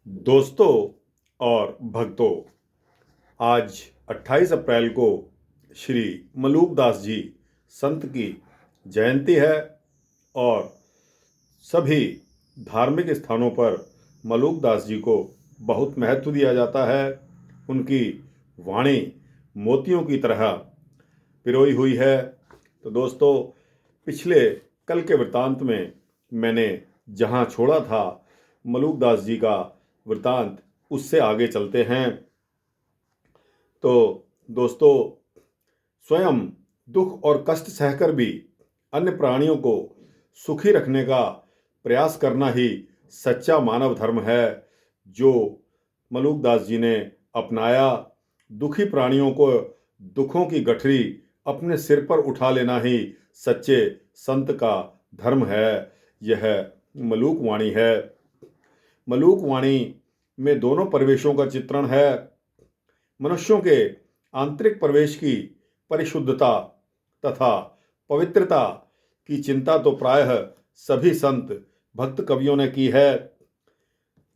दोस्तों और भक्तों, आज 28 अप्रैल को श्री मलूकदास जी संत की जयंती है और सभी धार्मिक स्थानों पर मलूकदास जी को बहुत महत्व दिया जाता है। उनकी वाणी मोतियों की तरह पिरोई हुई है। तो दोस्तों, पिछले कल के वृतांत में मैंने जहां छोड़ा था मलूकदास जी का वृतांत, उससे आगे चलते हैं। तो दोस्तों, स्वयं दुख और कष्ट सहकर भी अन्य प्राणियों को सुखी रखने का प्रयास करना ही सच्चा मानव धर्म है, जो मलूकदास जी ने अपनाया। दुखी प्राणियों को दुखों की गठरी अपने सिर पर उठा लेना ही सच्चे संत का धर्म है। यह मलूक वाणी है। मलूक वाणी में दोनों परिवेशों का चित्रण है। मनुष्यों के आंतरिक प्रवेश की परिशुद्धता तथा पवित्रता की चिंता तो प्रायः सभी संत भक्त कवियों ने की है।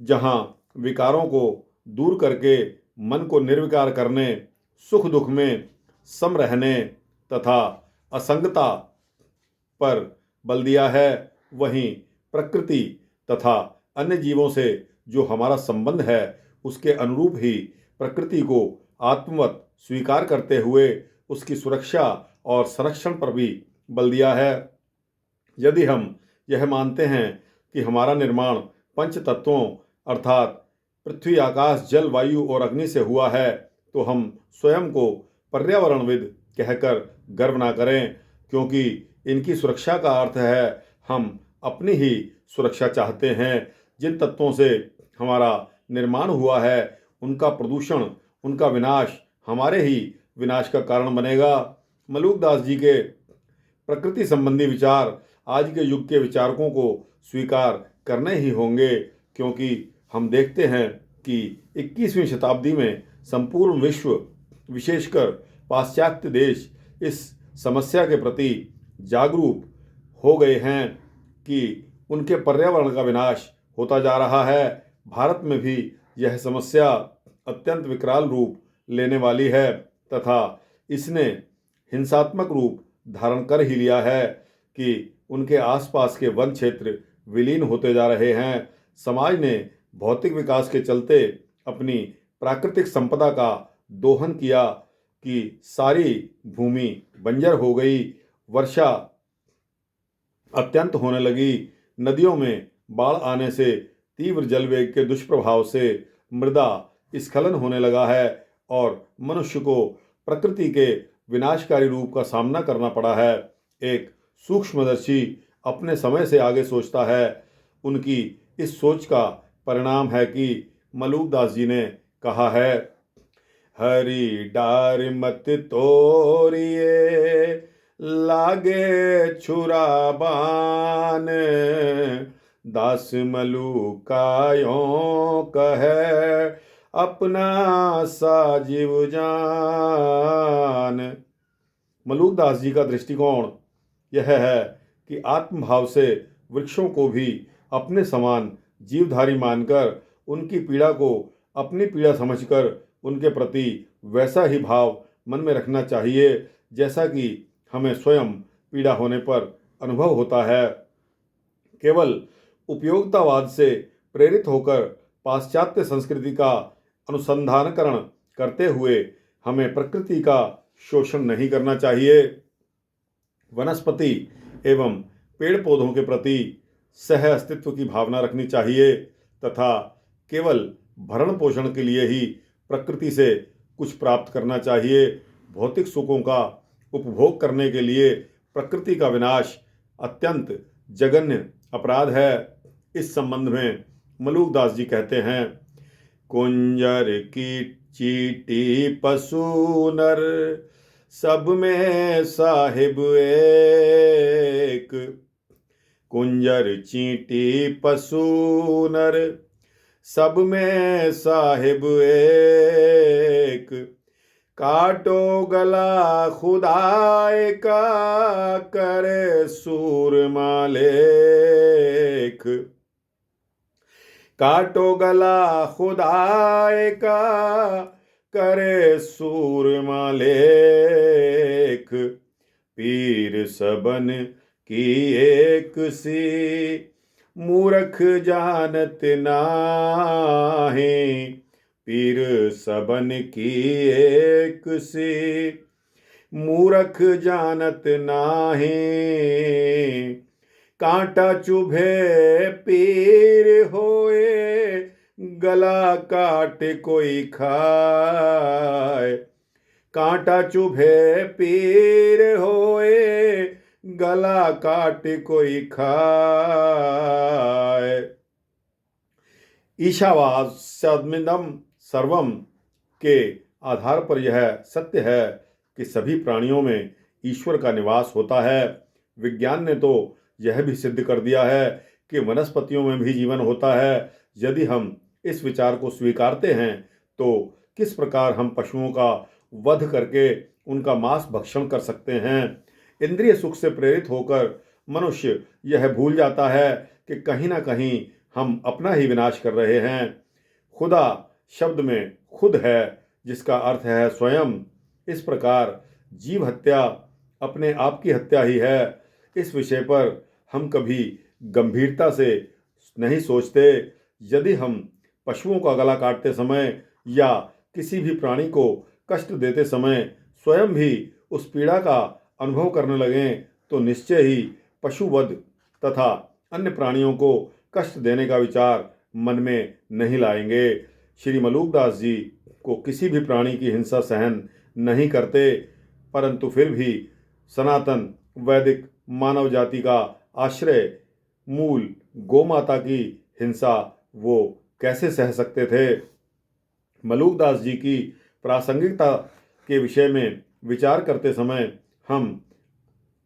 जहाँ विकारों को दूर करके मन को निर्विकार करने, सुख दुख में सम रहने तथा असंगता पर बल दिया है, वहीं प्रकृति तथा अन्य जीवों से जो हमारा संबंध है, उसके अनुरूप ही प्रकृति को आत्मवत स्वीकार करते हुए उसकी सुरक्षा और संरक्षण पर भी बल दिया है। यदि हम यह मानते हैं कि हमारा निर्माण पंच तत्वों अर्थात पृथ्वी, आकाश, जल, वायु और अग्नि से हुआ है, तो हम स्वयं को पर्यावरणविद कहकर गर्व ना करें, क्योंकि इनकी सुरक्षा का अर्थ है हम अपनी ही सुरक्षा चाहते हैं। जिन तत्वों से हमारा निर्माण हुआ है, उनका प्रदूषण, उनका विनाश हमारे ही विनाश का कारण बनेगा। मलूकदास जी के प्रकृति संबंधी विचार आज के युग के विचारकों को स्वीकार करने ही होंगे, क्योंकि हम देखते हैं कि 21वीं शताब्दी में संपूर्ण विश्व, विशेषकर पाश्चात्य देश, इस समस्या के प्रति जागरूक हो गए हैं कि उनके पर्यावरण का विनाश होता जा रहा है। भारत में भी यह समस्या अत्यंत विकराल रूप लेने वाली है तथा इसने हिंसात्मक रूप धारण कर ही लिया है कि उनके आसपास के वन क्षेत्र विलीन होते जा रहे हैं। समाज ने भौतिक विकास के चलते अपनी प्राकृतिक संपदा का दोहन किया कि सारी भूमि बंजर हो गई। वर्षा अत्यंत होने लगी। नदियों में बाढ़ आने से, तीव्र जलवेग के दुष्प्रभाव से मृदा स्खलन होने लगा है और मनुष्य को प्रकृति के विनाशकारी रूप का सामना करना पड़ा है। एक सूक्ष्मदर्शी अपने समय से आगे सोचता है। उनकी इस सोच का परिणाम है कि मलूकदास जी ने कहा है, हरि डार मत तोड़िए, लागे छुरा बान, दास मलूका यों कहे, अपना सा जीव जान। मलूकदास जी का दृष्टिकोण यह है कि आत्मभाव से वृक्षों को भी अपने समान जीवधारी मानकर उनकी पीड़ा को अपनी पीड़ा समझकर उनके प्रति वैसा ही भाव मन में रखना चाहिए जैसा कि हमें स्वयं पीड़ा होने पर अनुभव होता है। केवल उपयोगितावाद से प्रेरित होकर पाश्चात्य संस्कृति का अनुसंधानकरण करते हुए हमें प्रकृति का शोषण नहीं करना चाहिए। वनस्पति एवं पेड़ पौधों के प्रति सह अस्तित्व की भावना रखनी चाहिए तथा केवल भरण पोषण के लिए ही प्रकृति से कुछ प्राप्त करना चाहिए। भौतिक सुखों का उपभोग करने के लिए प्रकृति का विनाश अत्यंत जघन्य अपराध है। इस संबंध में मलूकदास जी कहते हैं, कुंजर की चींटी पशु नर, सब में साहिब एक। कुंजर चींटी पशु नर, सब में साहिब एक। काटो गला खुदाए का, करे सूर मालिक। काटो गला खुदाए का, करे सूरमा लेख, पीर सबन की एक सी, मूर्ख जानत नाहे, पीर सबन की एक सी, मूर्ख जानत नाहे, कांटा चुभे पीर होए, गला काट कोई खाए, कांटा चुभे पीर होए, गला काट कोई खाए। ईशावास्यमिदं सर्वम के आधार पर यह सत्य है कि सभी प्राणियों में ईश्वर का निवास होता है। विज्ञान ने तो यह भी सिद्ध कर दिया है कि वनस्पतियों में भी जीवन होता है। यदि हम इस विचार को स्वीकारते हैं तो किस प्रकार हम पशुओं का वध करके उनका मांस भक्षण कर सकते हैं। इंद्रिय सुख से प्रेरित होकर मनुष्य यह भूल जाता है कि कहीं ना कहीं हम अपना ही विनाश कर रहे हैं। खुदा शब्द में खुद है, जिसका अर्थ है स्वयं। इस प्रकार जीव हत्या अपने आप की हत्या ही है। इस विषय पर हम कभी गंभीरता से नहीं सोचते। यदि हम पशुओं का गला काटते समय या किसी भी प्राणी को कष्ट देते समय स्वयं भी उस पीड़ा का अनुभव करने लगें तो निश्चय ही पशुवध तथा अन्य प्राणियों को कष्ट देने का विचार मन में नहीं लाएंगे। श्री मलूकदास जी को किसी भी प्राणी की हिंसा सहन नहीं करते, परंतु फिर भी सनातन वैदिक मानव जाति का आश्रय मूल गोमाता की हिंसा वो कैसे सह सकते थे। मलूकदास जी की प्रासंगिकता के विषय में विचार करते समय हम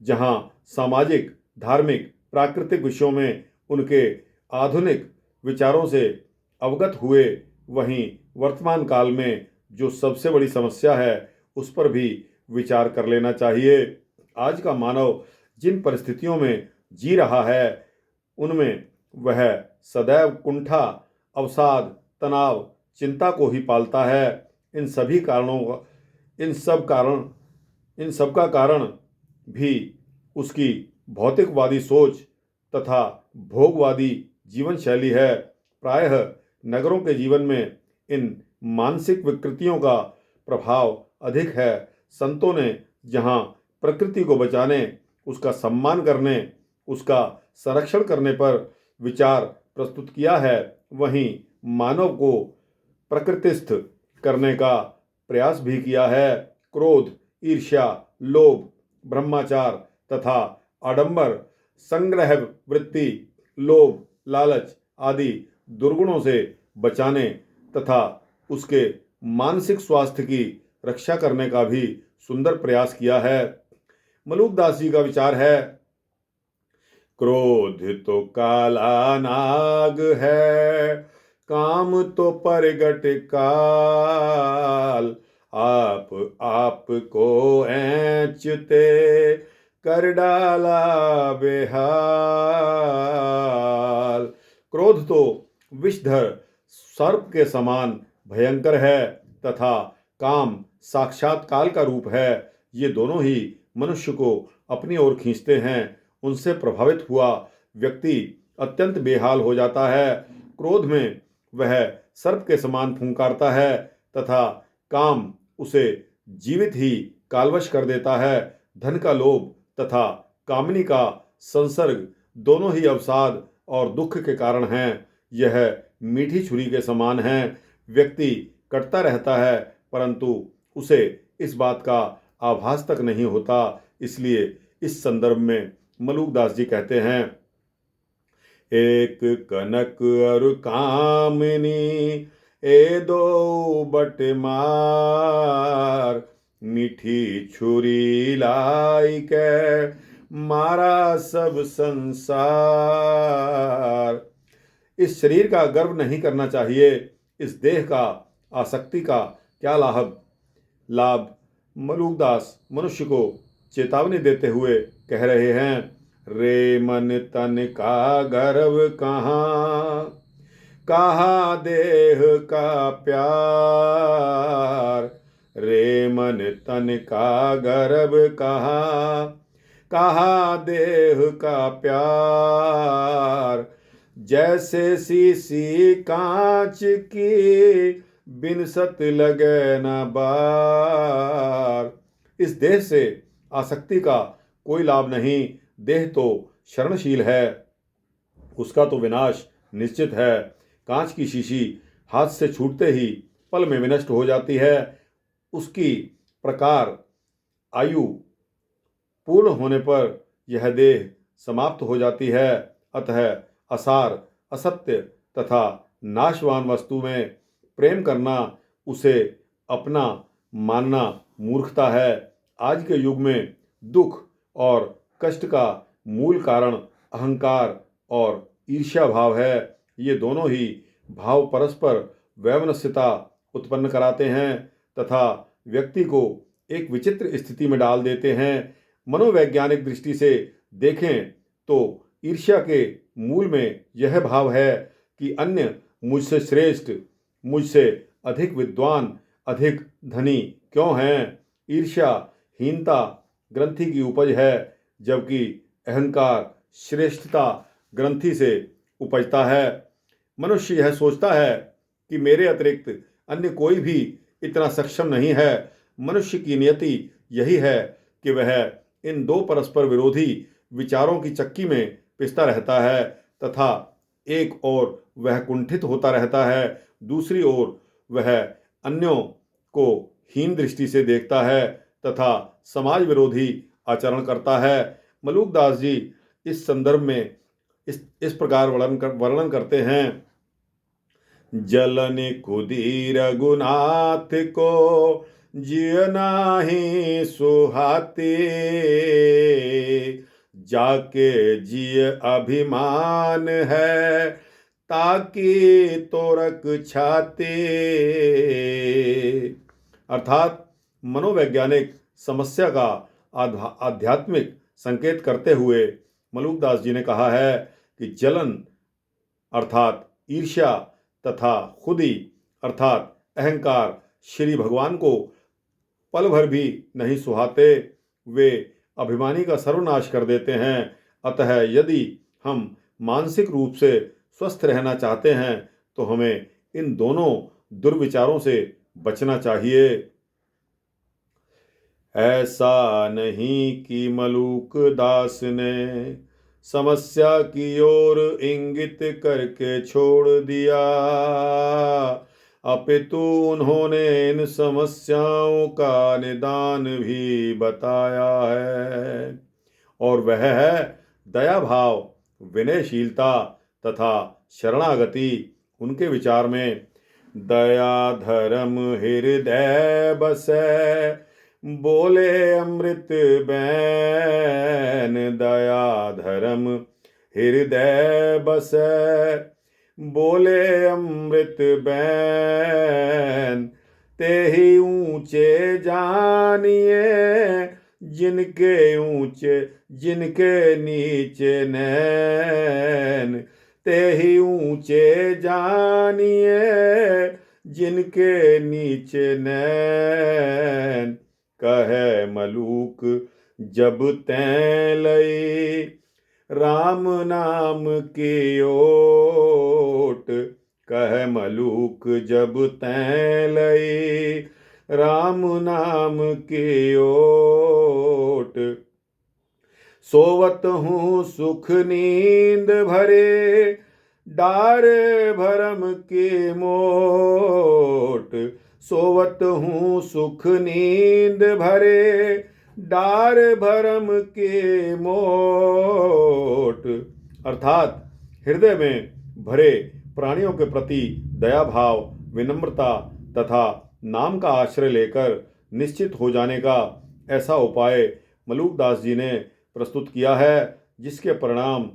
जहाँ सामाजिक, धार्मिक, प्राकृतिक विषयों में उनके आधुनिक विचारों से अवगत हुए, वहीं वर्तमान काल में जो सबसे बड़ी समस्या है उस पर भी विचार कर लेना चाहिए। आज का मानव जिन परिस्थितियों में जी रहा है उनमें वह सदैव कुंठा, अवसाद, तनाव, चिंता को ही पालता है। इन सब का कारण भी उसकी भौतिकवादी सोच तथा भोगवादी जीवन शैली है। प्रायः नगरों के जीवन में इन मानसिक विकृतियों का प्रभाव अधिक है। संतों ने जहाँ प्रकृति को बचाने, उसका सम्मान करने, उसका संरक्षण करने पर विचार प्रस्तुत किया है, वहीं मानव को प्रकृतिस्थ करने का प्रयास भी किया है। क्रोध, ईर्ष्या, लोभ, ब्रह्माचार तथा आडंबर, संग्रह वृत्ति, लोभ, लालच आदि दुर्गुणों से बचाने तथा उसके मानसिक स्वास्थ्य की रक्षा करने का भी सुंदर प्रयास किया है। मलूकदास जी का विचार है, क्रोध तो काला नाग है, काम तो परगट काल, आप को ऐंचते कर डाला बेहाल। क्रोध तो विषधर सर्प के समान भयंकर है तथा काम साक्षात काल का रूप है। ये दोनों ही मनुष्य को अपनी ओर खींचते हैं। उनसे प्रभावित हुआ व्यक्ति अत्यंत बेहाल हो जाता है। क्रोध में वह सर्प के समान फुंकारता है तथा काम उसे जीवित ही कालवश कर देता है। धन का लोभ तथा कामनी का संसर्ग दोनों ही अवसाद और दुख के कारण हैं। यह मीठी छुरी के समान है। व्यक्ति कटता रहता है परंतु उसे इस बात का आभास तक नहीं होता। इसलिए इस संदर्भ में मलूकदास जी कहते हैं, एक कनक और कामिनी ए दो बट मार, मीठी छुरी लाई के मारा सब संसार। इस शरीर का गर्व नहीं करना चाहिए। इस देह का आसक्ति का क्या लाभ। मलूकदास मनुष्य को चेतावनी देते हुए कह रहे हैं, रे मन तन का गर्व कहाँ, कहा देह का प्यार, रे मन तन का गर्भ कहा देह का प्यार, जैसे शीशी कांच की बिनसत लगे न बार। इस देह से आसक्ति का कोई लाभ नहीं। देह तो शरणशील है, उसका तो विनाश निश्चित है। कांच की शीशी हाथ से छूटते ही पल में विनष्ट हो जाती है। उसकी प्रकार आयु पूर्ण होने पर यह देह समाप्त हो जाती है। अतः असार, असत्य तथा नाशवान वस्तु में प्रेम करना, उसे अपना मानना मूर्खता है। आज के युग में दुख और कष्ट का मूल कारण अहंकार और ईर्ष्या भाव है। ये दोनों ही भाव परस्पर वैमनस्यता उत्पन्न कराते हैं तथा व्यक्ति को एक विचित्र स्थिति में डाल देते हैं। मनोवैज्ञानिक दृष्टि से देखें तो ईर्ष्या के मूल में यह भाव है कि अन्य मुझसे श्रेष्ठ, मुझसे अधिक विद्वान, अधिक धनी क्यों हैं। ईर्ष्या हीनता ग्रंथि की उपज है, जबकि अहंकार श्रेष्ठता ग्रंथि से उपजता है। मनुष्य यह सोचता है कि मेरे अतिरिक्त अन्य कोई भी इतना सक्षम नहीं है। मनुष्य की नियति यही है कि वह इन दो परस्पर विरोधी विचारों की चक्की में पिसता रहता है तथा एक ओर वह कुंठित होता रहता है, दूसरी ओर वह अन्यों को हीन दृष्टि से देखता है तथा समाज विरोधी आचरण करता है। मलूकदास जी इस संदर्भ में इस प्रकार वर्णन करते हैं। जलन खुदी रघुनाथ को जिय नाहि सुहाते, जाके जिय अभिमान है ताकि तोरक छाते। अर्थात मनोवैज्ञानिक समस्या का आध्यात्मिक संकेत करते हुए मलूकदास जी ने कहा है कि जलन अर्थात ईर्ष्या तथा खुदी अर्थात अहंकार श्री भगवान को पल भर भी नहीं सुहाते, वे अभिमानी का सर्वनाश कर देते हैं। अतः यदि हम मानसिक रूप से स्वस्थ रहना चाहते हैं तो हमें इन दोनों दुर्विचारों से बचना चाहिए। ऐसा नहीं कि मलूकदास ने समस्या की ओर इंगित करके छोड़ दिया, अपितु उन्होंने इन समस्याओं का निदान भी बताया है। और वह है दया भाव, विनयशीलता तथा शरणागति। उनके विचार में दया धर्म हृदय बसै, बोले अमृत बैन। दया धर्म हृदय बसै, बोले अमृत बैन। ते ही ऊंचे जानिए जिनके ऊंचे जिनके नीचे नैन। ते ही ऊंचे जानिए जिनके नीचे नैन। कहे मलूक जब तैं लई राम नाम की ओट। कहे मलूक जब तैं लई राम नाम की ओट। सोवत हूँ सुख नींद भरे डार भरम के मोट। सोवत हूँ सुख नींद भरे डार भरम के मोट। अर्थात हृदय में भरे प्राणियों के प्रति दया भाव, विनम्रता तथा नाम का आश्रय लेकर निश्चित हो जाने का ऐसा उपाय मलूकदास जी ने प्रस्तुत किया है, जिसके परिणाम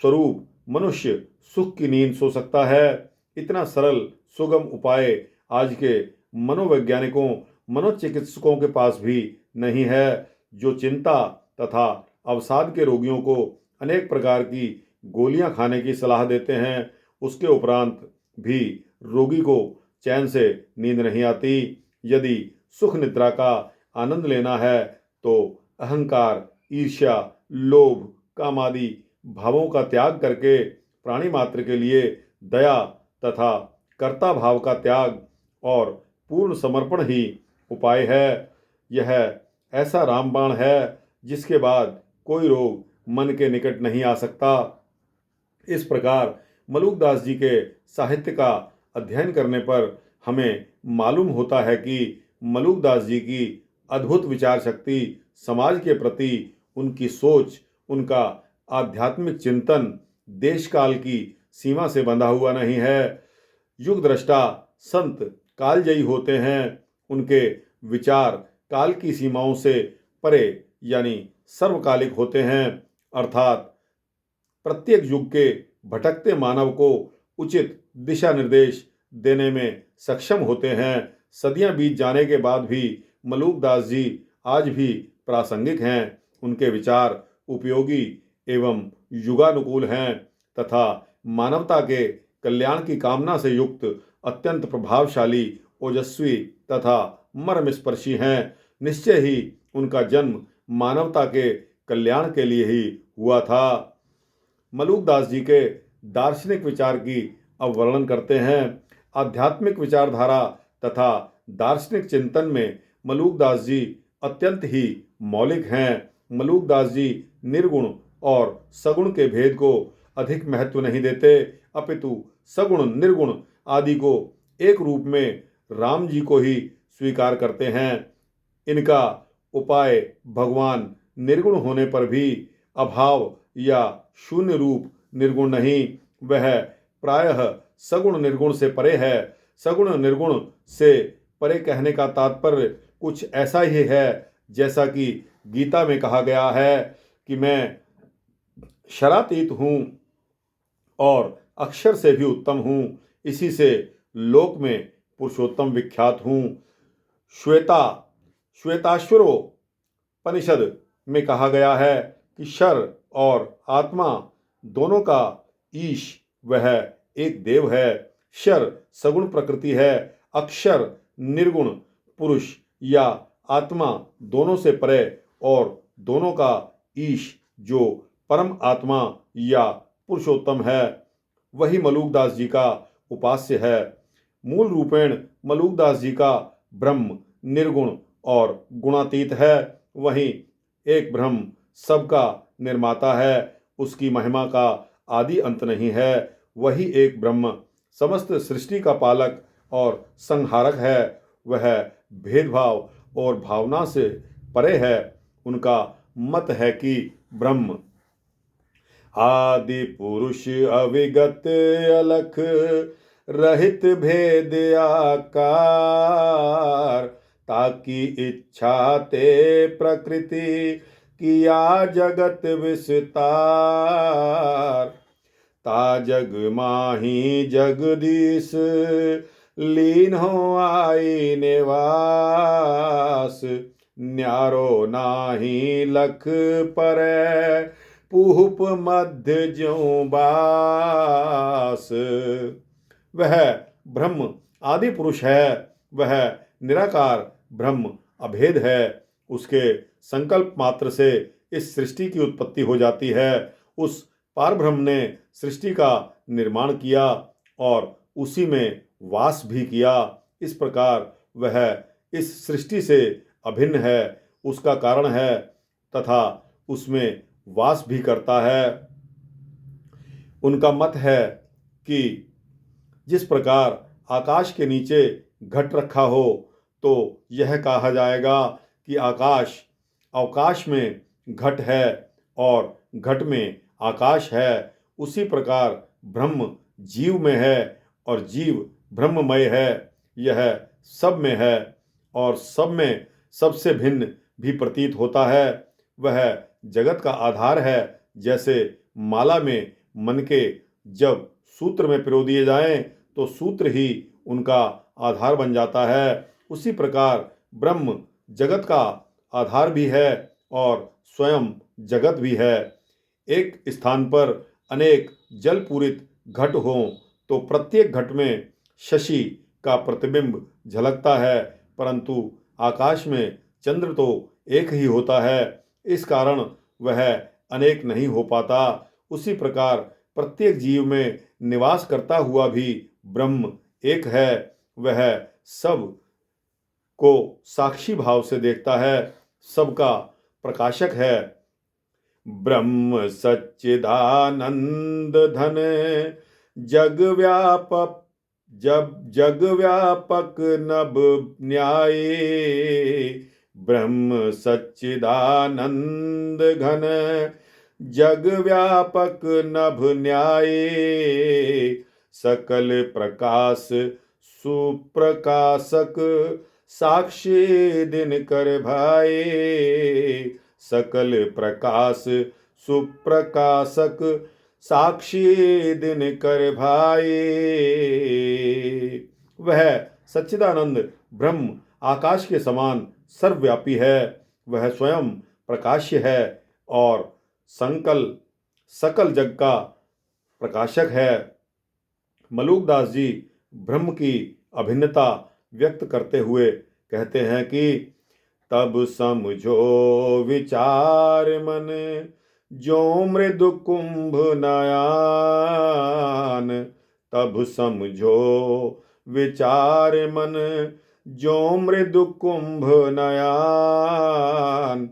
स्वरूप मनुष्य सुख की नींद सो सकता है। इतना सरल सुगम उपाय आज के मनोवैज्ञानिकों, मनोचिकित्सकों के पास भी नहीं है, जो चिंता तथा अवसाद के रोगियों को अनेक प्रकार की गोलियां खाने की सलाह देते हैं। उसके उपरांत भी रोगी को चैन से नींद नहीं आती। यदि सुख निद्रा का आनंद लेना है तो अहंकार, ईर्ष्या, लोभ, काम आदि भावों का त्याग करके प्राणी मात्र के लिए दया तथा कर्ता भाव का त्याग और पूर्ण समर्पण ही उपाय है। यह ऐसा रामबाण है जिसके बाद कोई रोग मन के निकट नहीं आ सकता। इस प्रकार मलुकदास जी के साहित्य का अध्ययन करने पर हमें मालूम होता है कि मलुकदास जी की अद्भुत विचार शक्ति, समाज के प्रति उनकी सोच, उनका आध्यात्मिक चिंतन देश काल की सीमा से बंधा हुआ नहीं है। युग दृष्टा संत कालजयी होते हैं। उनके विचार काल की सीमाओं से परे यानी सर्वकालिक होते हैं, अर्थात प्रत्येक युग के भटकते मानव को उचित दिशा निर्देश देने में सक्षम होते हैं। सदियां बीत जाने के बाद भी मलुकदास जी आज भी प्रासंगिक हैं। उनके विचार उपयोगी एवं युगानुकूल हैं तथा मानवता के कल्याण की कामना से युक्त अत्यंत प्रभावशाली, ओजस्वी तथा मर्मस्पर्शी हैं। निश्चय ही उनका जन्म मानवता के कल्याण के लिए ही हुआ था। मलुकदास जी के दार्शनिक विचार की अब वर्णन करते हैं। आध्यात्मिक विचारधारा तथा दार्शनिक चिंतन में मलुकदास जी अत्यंत ही मौलिक हैं। मलुकदास जी निर्गुण और सगुण के भेद को अधिक महत्व नहीं देते, अपितु सगुण, निर्गुण आदि को एक रूप में राम जी को ही स्वीकार करते हैं। इनका उपाय भगवान निर्गुण होने पर भी अभाव या शून्य रूप निर्गुण नहीं, वह प्रायः सगुण निर्गुण से परे है। सगुण निर्गुण से परे कहने का तात्पर्य कुछ ऐसा ही है जैसा कि गीता में कहा गया है कि मैं शरातीत हूँ और अक्षर से भी उत्तम हूँ, इसी से लोक में पुरुषोत्तम विख्यात हूँ। श्वेताश्वरोपनिषद में कहा गया है कि शर और आत्मा दोनों का ईश वह एक देव है। शर सगुण प्रकृति है, अक्षर निर्गुण पुरुष या आत्मा दोनों से परे और दोनों का ईश जो परम आत्मा या पुरुषोत्तम है वही मलुकदास जी का उपास्य है। मूल रूपेण मलुकदास जी का ब्रह्म निर्गुण और गुणातीत है। वहीं एक ब्रह्म सबका निर्माता है, उसकी महिमा का आदि अंत नहीं है। वही एक ब्रह्म समस्त सृष्टि का पालक और संहारक है। वह भेदभाव और भावना से परे है। उनका मत है कि ब्रह्म आदि पुरुष अविगत अलख रहित भेद आकार, ताकि इच्छा ते प्रकृति किया जगत विस्तार। ता जग माही जगदीश लीन हो आई निवास, न्यारो नाही लख परै पुहुप मध्य ज्यों बास। वह ब्रह्म आदि पुरुष है, वह निराकार ब्रह्म अभेद है। उसके संकल्प मात्र से इस सृष्टि की उत्पत्ति हो जाती है। उस पारब्रह्म ने सृष्टि का निर्माण किया और उसी में वास भी किया। इस प्रकार वह इस सृष्टि से अभिन्न है, उसका कारण है तथा उसमें वास भी करता है। उनका मत है कि जिस प्रकार आकाश के नीचे घट रखा हो तो यह कहा जाएगा कि आकाश अवकाश में घट है और घट में आकाश है, उसी प्रकार ब्रह्म जीव में है और जीव ब्रह्ममय है। यह सब में है और सब में सबसे भिन्न भी प्रतीत होता है। वह जगत का आधार है। जैसे माला में मनके जब सूत्र में पिरो दिए जाएं तो सूत्र ही उनका आधार बन जाता है, उसी प्रकार ब्रह्म जगत का आधार भी है और स्वयं जगत भी है। एक स्थान पर अनेक जल पूरित घट हों तो प्रत्येक घट में शशि का प्रतिबिंब झलकता है, परंतु आकाश में चंद्र तो एक ही होता है, इस कारण वह अनेक नहीं हो पाता। उसी प्रकार प्रत्येक जीव में निवास करता हुआ भी ब्रह्म एक है। वह सब को साक्षी भाव से देखता है, सबका प्रकाशक है। ब्रह्म सच्चिदानंद धन जग व्यापक, जग व्यापक नभ न्याय। ब्रह्म सच्चिदानंद घन जग व्यापक नभ न्याय। सकल प्रकाश सुप्रकाशक साक्षी दिन कर भाई। सकल प्रकाश सुप्रकाशक साक्षी दिन कर भाई। वह सच्चिदानंद ब्रह्म आकाश के समान सर्वव्यापी है। वह स्वयं प्रकाश्य है और सकल जग का प्रकाशक है। मलूकदास जी ब्रह्म की अभिन्नता व्यक्त करते हुए कहते हैं कि तब समझो विचार मन जो मृदु कुंभ नयान। तब समझो विचार मन जो मृदु कुंभ नयान।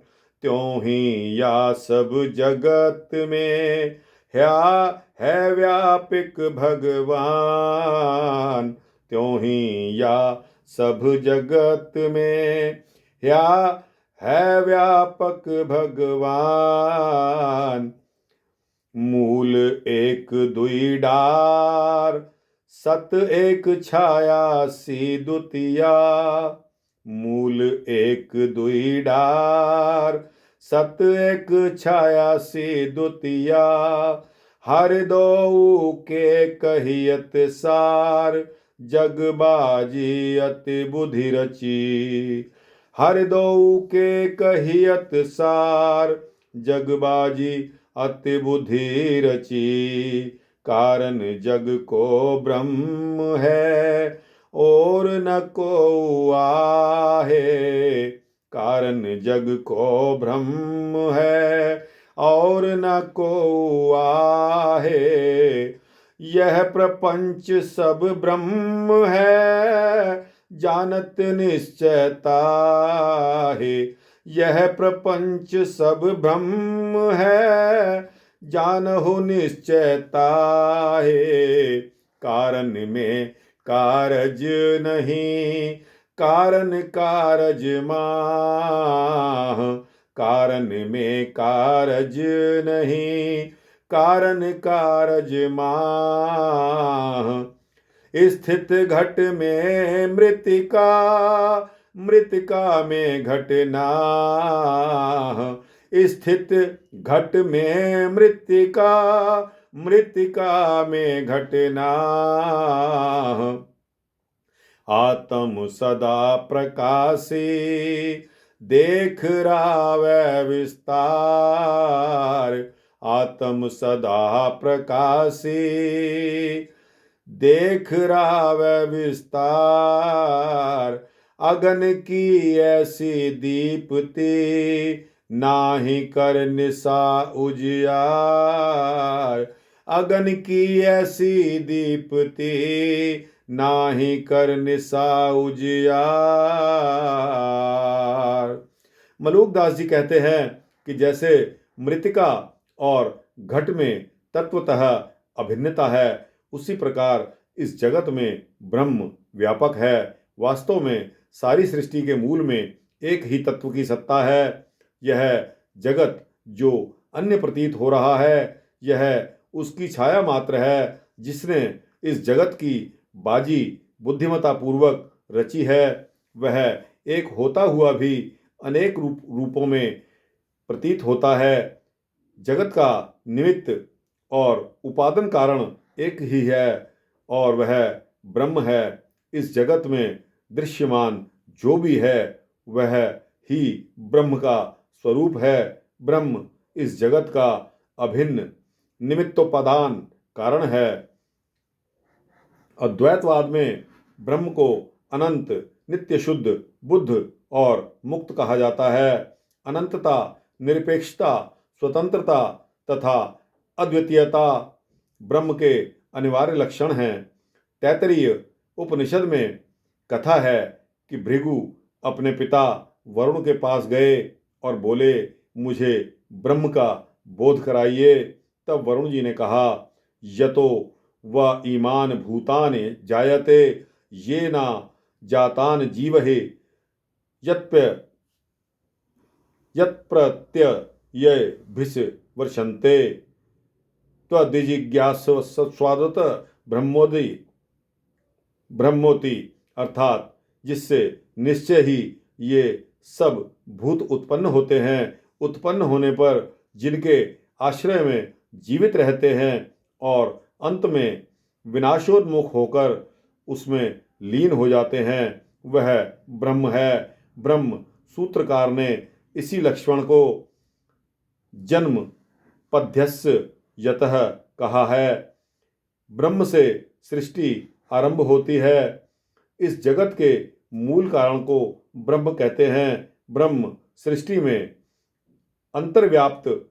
त्यों ही या सब जगत में है व्यापक भगवान। त्यों ही या सब जगत में है व्यापक भगवान। मूल एक दुई डार सत एक छाया सी दुतिया। मूल एक दुई डार सत एक छाया सी दुतिया। हर दो के कहियत सार जग बाजी अति बुद्धि रची। हर दो के कहियत सार जग बाजी अति बुद्धि रची। कारण जग को ब्रह्म है और न को आहे। कारण जग को ब्रह्म है और न को आहे। यह प्रपंच सब ब्रह्म है जानत निश्चयता है। यह प्रपंच सब ब्रह्म है जानहु निश्चयता है। कारण में कारज नहीं कारण कारज माह। कारण में कारज नहीं कारण कारज माह। स्थित घट में मृतिका मृतिका में घटना। स्थित घट में मृतिका मृतिका में घटना। आत्म सदा प्रकाशी देख रावै विस्तार। आत्म सदा प्रकाशी देख रावै विस्तार। अगन की ऐसी दीप्ति नाही कर निशा उजियार। अगन की ऐसी दीप्ति नाही कर निशा उजियार। मलूकदास जी कहते हैं कि जैसे मृतिका और घट में तत्वतः अभिन्नता है, उसी प्रकार इस जगत में ब्रह्म व्यापक है। वास्तव में सारी सृष्टि के मूल में एक ही तत्व की सत्ता है। यह जगत जो अन्य प्रतीत हो रहा है, यह उसकी छाया मात्र है जिसने इस जगत की बाजी बुद्धिमता पूर्वक रची है। वह एक होता हुआ भी अनेक रूपों में प्रतीत होता है। जगत का निमित्त और उपादान कारण एक ही है और वह ब्रह्म है। इस जगत में दृश्यमान जो भी है वह ही ब्रह्म का स्वरूप है। ब्रह्म इस जगत का अभिन्न निमित्तोपादान कारण है। अद्वैतवाद में ब्रह्म को अनंत, नित्य शुद्ध, बुद्ध और मुक्त कहा जाता है। अनंतता, निरपेक्षता, स्वतंत्रता तथा अद्वितीयता ब्रह्म के अनिवार्य लक्षण हैं। तैत्तरीय उपनिषद में कथा है कि भृगु अपने पिता वरुण के पास गए और बोले, मुझे ब्रह्म का बोध कराइए। तब वरुण जी ने कहा, यतो व ईमान भूतानि जायते ये ना जातान जीवहे यत्प्रत्ययभिष वर्षन्ते त्वद्जिज्ञासस्वादत ब्रह्मोति, अर्थात जिससे निश्चय ही ये सब भूत उत्पन्न होते हैं, उत्पन्न होने पर जिनके आश्रय में जीवित रहते हैं और अंत में विनाशोन्मुख होकर उसमें लीन हो जाते हैं, वह ब्रह्म है। ब्रह्म सूत्रकार ने इसी लक्षण को जन्म पद्यस्य यतः कहा है। ब्रह्म से सृष्टि आरंभ होती है। इस जगत के मूल कारण को ब्रह्म कहते हैं। ब्रह्म सृष्टि में अंतर्व्याप्त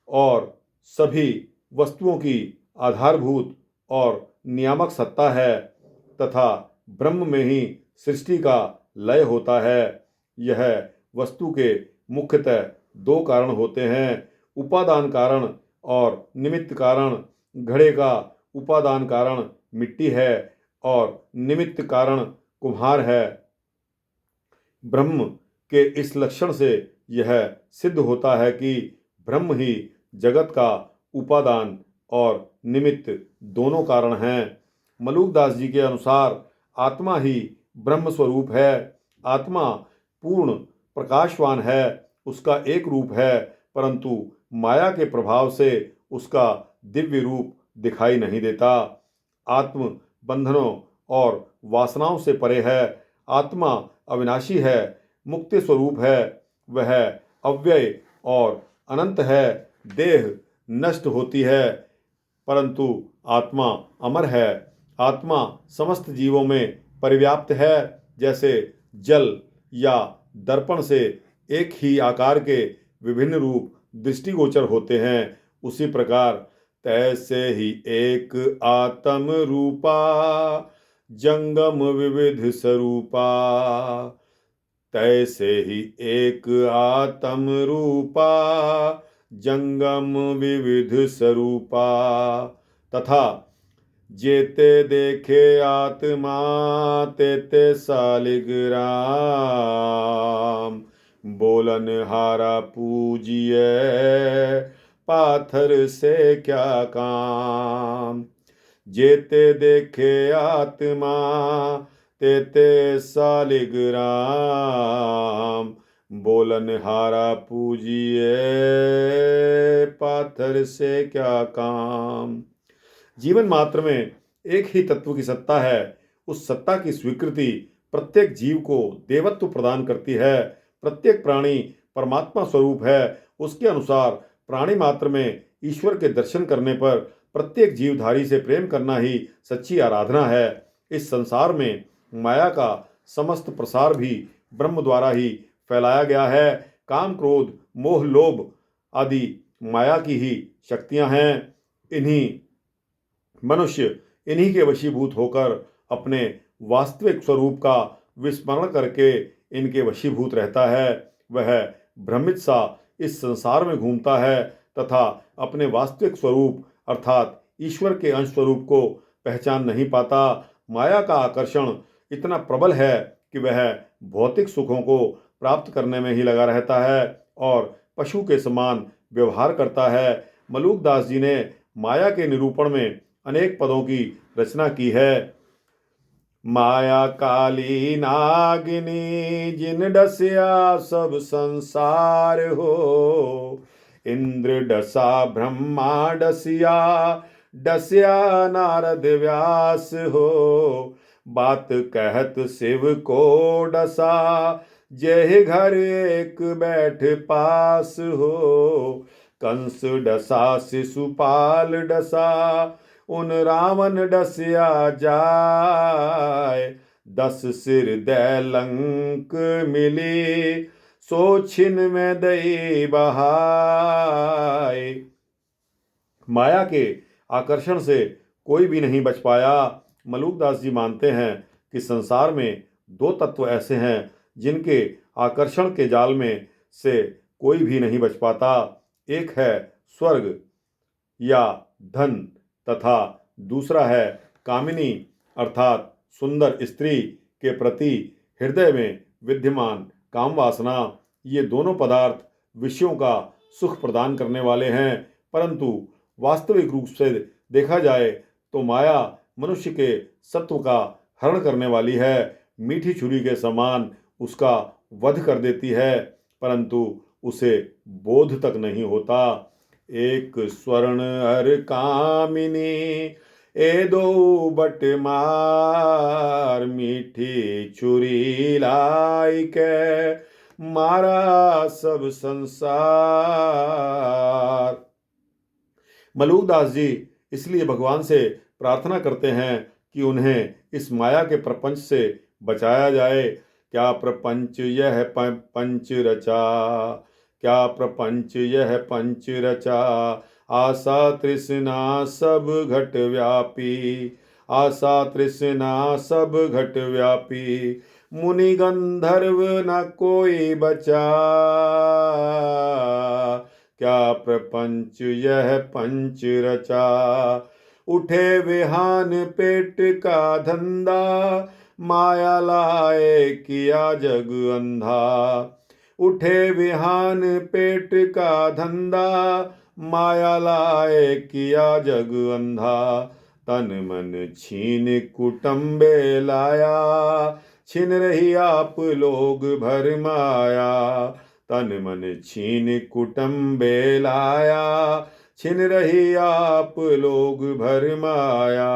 और सभी वस्तुओं की आधारभूत और नियामक सत्ता है तथा ब्रह्म में ही सृष्टि का लय होता है। यह वस्तु के मुख्यतः दो कारण होते हैं, उपादान कारण और निमित्त कारण। घड़े का उपादान कारण मिट्टी है और निमित्त कारण कुम्हार है। ब्रह्म के इस लक्षण से यह सिद्ध होता है कि ब्रह्म ही जगत का उपादान और निमित्त दोनों कारण हैं। मलूकदास जी के अनुसार आत्मा ही ब्रह्म स्वरूप है। आत्मा पूर्ण प्रकाशवान है, उसका एक रूप है, परंतु माया के प्रभाव से उसका दिव्य रूप दिखाई नहीं देता। आत्म बंधनों और वासनाओं से परे है। आत्मा अविनाशी है, मुक्ति स्वरूप है, वह अव्यय और अनंत है। देह नष्ट होती है, परंतु आत्मा अमर है। आत्मा समस्त जीवों में परिव्याप्त है। जैसे जल या दर्पण से एक ही आकार के विभिन्न रूप दृष्टिगोचर होते हैं, उसी प्रकार तैसे ही एक आत्म रूपा जंगम विविध स्वरूपा, तैसे ही एक आत्म रूपा जंगम विविध स्वरूपा। तथा जेते देखे आत्मा तेते सालिग्राम, बोलन हारा पूजिए पाथर से क्या काम। जेते देखे आत्मा तेते सालिग्राम, बोलन हारा पूजिए पाथर से क्या काम। जीवन मात्र में एक ही तत्व की सत्ता है। उस सत्ता की स्वीकृति प्रत्येक जीव को देवत्व प्रदान करती है। प्रत्येक प्राणी परमात्मा स्वरूप है। उसके अनुसार प्राणी मात्र में ईश्वर के दर्शन करने पर प्रत्येक जीवधारी से प्रेम करना ही सच्ची आराधना है। इस संसार में माया का समस्त प्रसार भी ब्रह्म द्वारा ही फैलाया गया है। काम, क्रोध, मोह, लोभ आदि माया की ही शक्तियां हैं। मनुष्य इन्हीं के वशीभूत होकर अपने वास्तविक स्वरूप का विस्मरण करके इनके वशीभूत रहता है। वह भ्रमित सा इस संसार में घूमता है तथा अपने वास्तविक स्वरूप अर्थात ईश्वर के अंश स्वरूप को पहचान नहीं पाता। माया का आकर्षण इतना प्रबल है कि वह भौतिक सुखों को प्राप्त करने में ही लगा रहता है और पशु के समान व्यवहार करता है। मलूकदास जी ने माया के निरूपण में अनेक पदों की रचना की है। माया काली नागिनी जिन डसिया सब संसार हो, इंद्र डसा ब्रह्मा डसिया डसिया नारद व्यास हो, बात कहत शिव को डसा जय घर एक बैठ पास हो, कंस डसा शिशुपाल डसा उन रावण डसिया जाय। 10 सिर दै लंक मिली, सो छिन में दई बहाय। माया के आकर्षण से कोई भी नहीं बच पाया। मलूकदास जी मानते हैं कि संसार में 2 तत्व ऐसे हैं जिनके आकर्षण के जाल में से कोई भी नहीं बच पाता। एक है स्वर्ग या धन तथा दूसरा है कामिनी अर्थात सुंदर स्त्री के प्रति हृदय में विद्यमान काम वासना। ये दोनों पदार्थ विषयों का सुख प्रदान करने वाले हैं, परंतु वास्तविक रूप से देखा जाए तो माया मनुष्य के सत्व का हरण करने वाली है। मीठी छुरी के समान उसका वध कर देती है, परंतु उसे बोध तक नहीं होता। एक स्वर्ण हर कामिनी, ए दो बट मार। मीठी छुरी लाई के, मारा सब संसार। मलूकदास जी इसलिए भगवान से प्रार्थना करते हैं कि उन्हें इस माया के प्रपंच से बचाया जाए। क्या प्रपंच यह पंच रचा, क्या प्रपंच यह पंच रचा। आशा तृष्णा सब घट व्यापी, आशा तृष्णा सब घट व्यापी। मुनि गंधर्व न कोई बचा, क्या प्रपंच यह पंच रचा। उठे विहान पेट का धंधा, माया लाए किया जग अंधा। उठे विहान पेट का धंधा, माया लाए किया जग अंधा। तन मन छीन कुटुंबे लाया, छिन रही आप लोग भर माया। तन मन छीन कुटुंबे लाया, छिन रही आप लोग भर माया।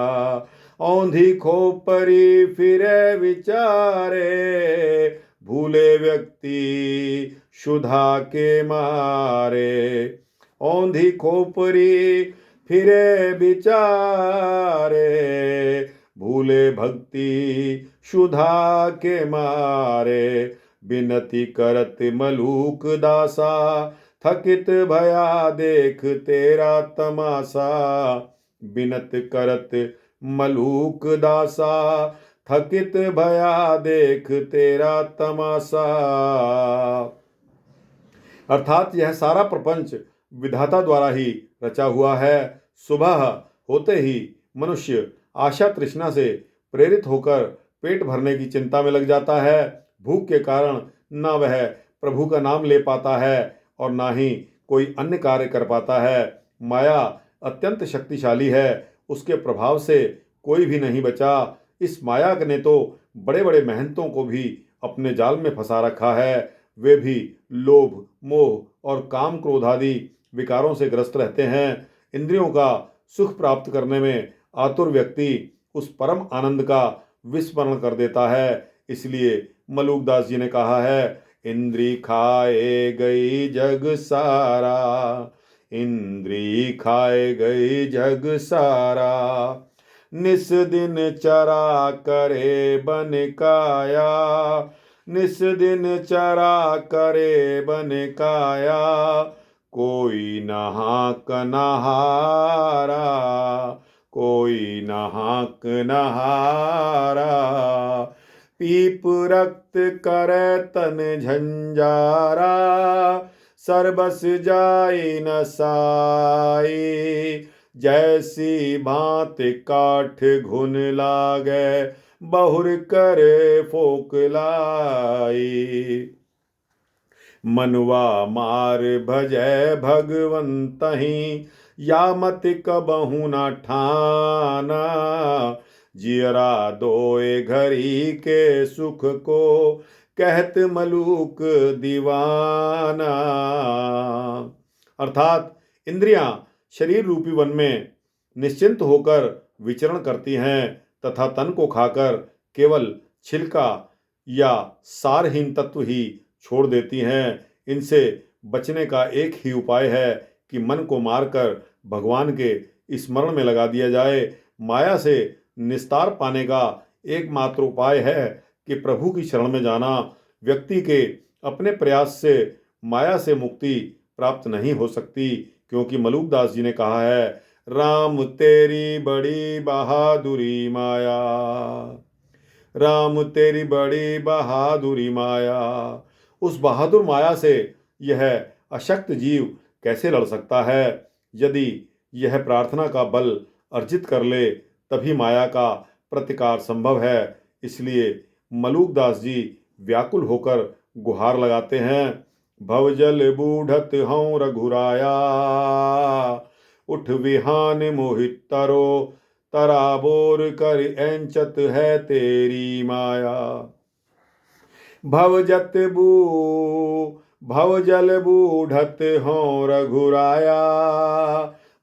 औंधी खोपरी फिरे विचारे, भूले व्यक्ति शुधा के मारे। औंधी खोपरी फिरे विचारे, भूले भक्ति शुधा के मारे। बिनती करत मलूक दासा, थकित भया देख तेरा तमाशा। बिनत करत मलूक दासा, थकित भया देख तेरा तमाशा। अर्थात यह सारा प्रपंच विधाता द्वारा ही रचा हुआ है। सुबह होते ही मनुष्य आशा तृष्णा से प्रेरित होकर पेट भरने की चिंता में लग जाता है। भूख के कारण न वह प्रभु का नाम ले पाता है और ना ही कोई अन्य कार्य कर पाता है। माया अत्यंत शक्तिशाली है, उसके प्रभाव से कोई भी नहीं बचा। इस माया ने तो बड़े बड़े महंतों को भी अपने जाल में फंसा रखा है। वे भी लोभ, मोह और काम क्रोध आदि विकारों से ग्रस्त रहते हैं। इंद्रियों का सुख प्राप्त करने में आतुर व्यक्ति उस परम आनंद का विस्मरण कर देता है। इसलिए मलूकदास जी ने कहा है, इंद्री खाए गई जग सारा, इंद्री खाए गई जग सारा। निस दिन चरा करे बन काया, निस दिन चरा करे बन काया। कोई नहाक नहारा, कोई नहाक नहारा। पीप रक्त करे तन झंझारा, सरबस जाई न साई। जैसी भांत काठ घुन लागे, बहुर कर फोक लाई। मनुआ मार भजै भगवंतहि, या मत कबहु न ठाना। जियरा दोए घरी के सुख को, कहत मलूक दीवाना। अर्थात इंद्रियां शरीर रूपी वन में निश्चिंत होकर विचरण करती हैं तथा तन को खाकर केवल छिलका या सारहीन तत्व ही छोड़ देती हैं। इनसे बचने का एक ही उपाय है कि मन को मारकर भगवान के स्मरण में लगा दिया जाए। माया से निस्तार पाने का एकमात्र उपाय है कि प्रभु की शरण में जाना। व्यक्ति के अपने प्रयास से माया से मुक्ति प्राप्त नहीं हो सकती, क्योंकि मलूकदास जी ने कहा है, राम तेरी बड़ी बहादुरी माया, राम तेरी बड़ी बहादुरी माया। उस बहादुर माया से यह अशक्त जीव कैसे लड़ सकता है? यदि यह प्रार्थना का बल अर्जित कर ले तभी माया का प्रतिकार संभव है। इसलिए मलूकदास जी व्याकुल होकर गुहार लगाते हैं, भवजल बूढ़त हूँ रघुराया, उठ विहान मोहित तरो, तराबोर कर एंचत है तेरी माया। भवजल बूढ़त हों रघुराया,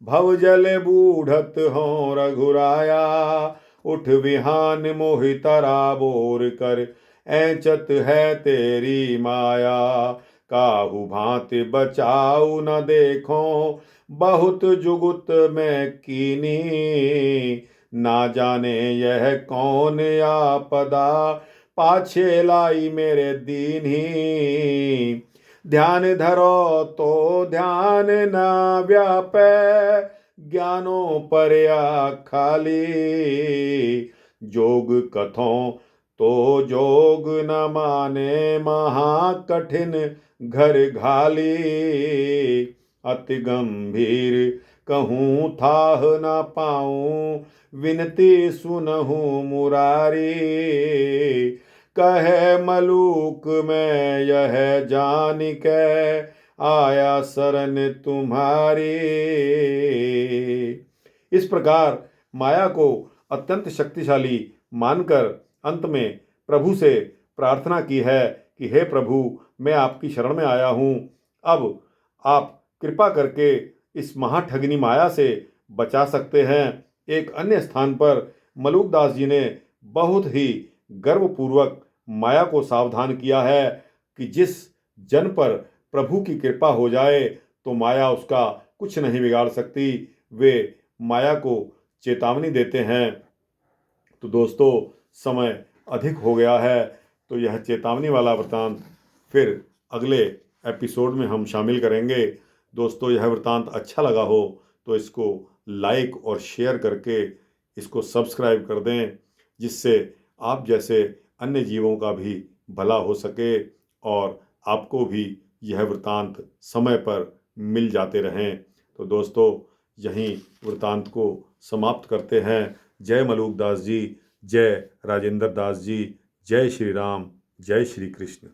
भवजल बूढ़त हों रघुराया, उठ विहान मोहि तराबोर कर एंचत है तेरी माया। काहू भांति बचाऊ न देखो, बहुत जुगुत में कीनी, ना जाने यह कौन आपदा, पाछे लाई मेरे दीन्ही। ध्यान धरो तो ध्यान न व्यापै, ज्ञानों परया खाली, जोग कथों तो जोग न माने, महा कठिन घर घाली। अति गंभीर कहूँ थाह न पाऊँ, विनती सुनहूँ मुरारी, कहे मलूक में यह जान के, आया शरण तुम्हारी। इस प्रकार माया को अत्यंत शक्तिशाली मानकर अंत में प्रभु से प्रार्थना की है कि हे प्रभु, मैं आपकी शरण में आया हूँ, अब आप कृपा करके इस महाठगनी माया से बचा सकते हैं। एक अन्य स्थान पर मलूकदास जी ने बहुत ही गर्वपूर्वक माया को सावधान किया है कि जिस जन पर प्रभु की कृपा हो जाए तो माया उसका कुछ नहीं बिगाड़ सकती। वे माया को चेतावनी देते हैं। तो दोस्तों, समय अधिक हो गया है, तो यह चेतावनी वाला वृतांत फिर अगले एपिसोड में हम शामिल करेंगे। दोस्तों, यह वृतांत अच्छा लगा हो तो इसको लाइक और शेयर करके इसको सब्सक्राइब कर दें, जिससे आप जैसे अन्य जीवों का भी भला हो सके और आपको भी यह वृतांत समय पर मिल जाते रहें। तो दोस्तों, यहीं वृतांत को समाप्त करते हैं। जय मलूकदास जी, जय राजेंद्र दास जी, जय श्री राम, जय श्री कृष्ण।